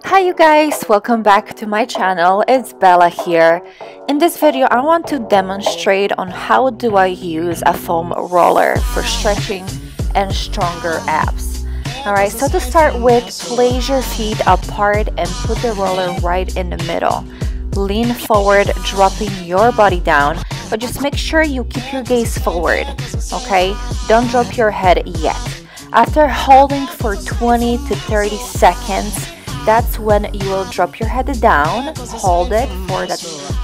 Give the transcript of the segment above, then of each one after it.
Hi you guys, welcome back to my channel. It's Bella here. In this video I want to demonstrate on how do I use a foam roller for stretching and stronger abs. Alright, so to start with, place your feet apart and put the roller right in the middle. Lean forward, dropping your body down, but just make sure you keep your gaze forward, okay? Don't drop your head yet. After holding for 20 to 30 seconds, that's when you will drop your head down, hold it for that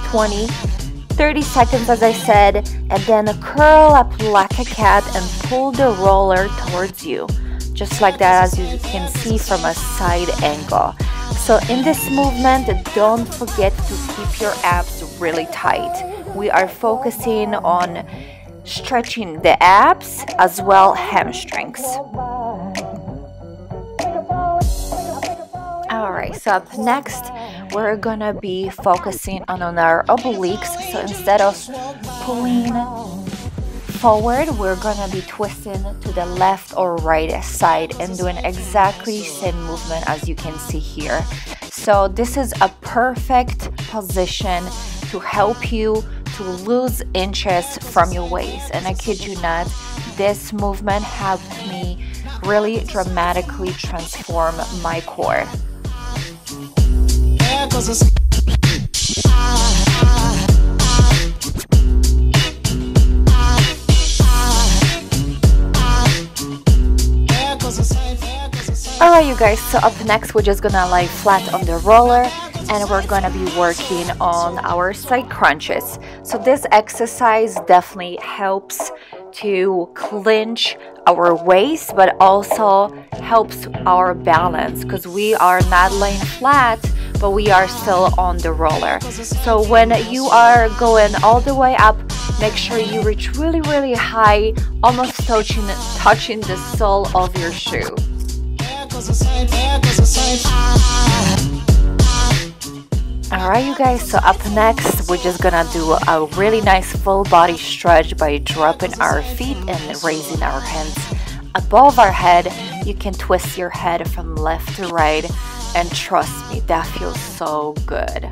20-30 seconds as I said, and then curl up like a cat and pull the roller towards you, just like that, as you can see from a side angle. So in this movement, don't forget to keep your abs really tight. We are focusing on stretching the abs as well hamstrings. Alright, so up next we're gonna be focusing on our obliques. So instead of pulling forward, we're gonna be twisting to the left or right side and doing exactly the same movement as you can see here. So this is a perfect position to help you to lose inches from your waist, and I kid you not, this movement helped me really dramatically transform my core. Alright you guys, so up next we're just gonna lie flat on the roller and we're gonna be working on our side crunches. So this exercise definitely helps to clinch our waist, but also helps our balance because we are not laying flat, but we are still on the roller. So when you are going all the way up, make sure you reach really high, almost touching the sole of your shoe. Alright you guys, so up next we're just gonna do a really nice full body stretch by dropping our feet and raising our hands above our head. You can twist your head from left to right, and trust me, that feels so good.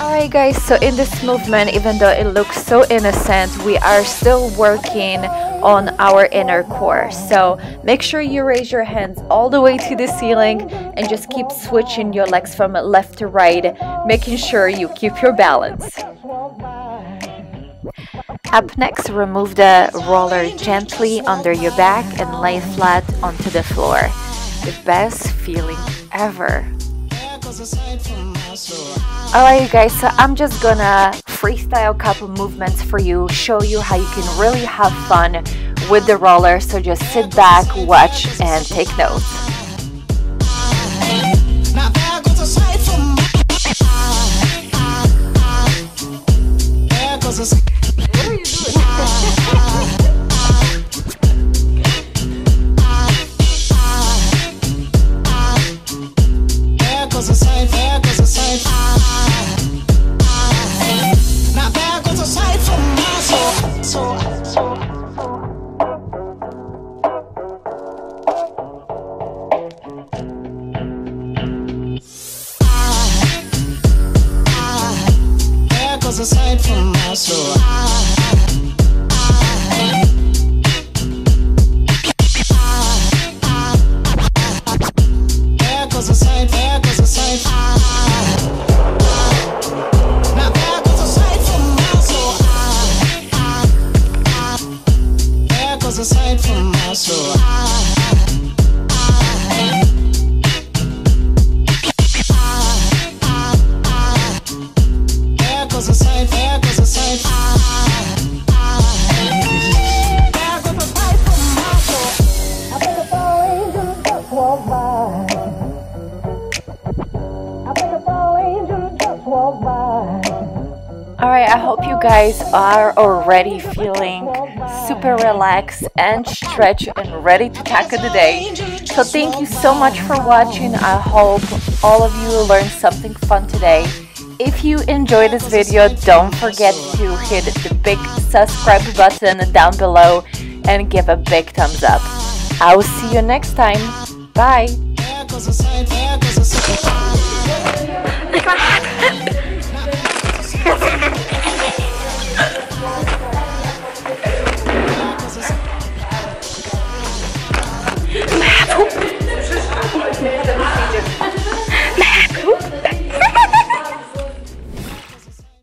Alright guys, so in this movement, even though it looks so innocent, we are still working on our inner core. So make sure you raise your hands all the way to the ceiling and just keep switching your legs from left to right, making sure you keep your balance. Up next, remove the roller gently under your back and lay flat onto the floor. The best feeling ever. Alright you guys, so I'm just gonna freestyle a couple movements for you, show you how you can really have fun with the roller. So just sit back, watch, and take notes. What are you doing? Aside from my soul, aside from my soul. Alright, I hope you guys are already feeling super relaxed and stretched and ready to tackle the day. So thank you so much for watching. I hope all of you learned something fun today. If you enjoyed this video, don't forget to hit the big subscribe button down below and give a big thumbs up. I'll see you next time. Bye! Like my hat.